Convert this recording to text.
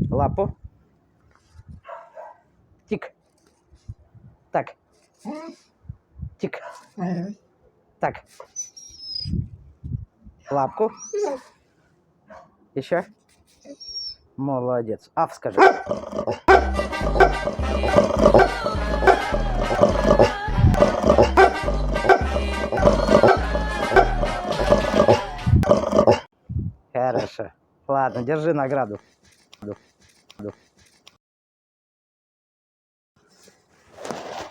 Лапу. Тик. Так. Тик. Так. Лапку. Еще. Молодец. Аф, скажи. Хорошо. Ладно, держи награду.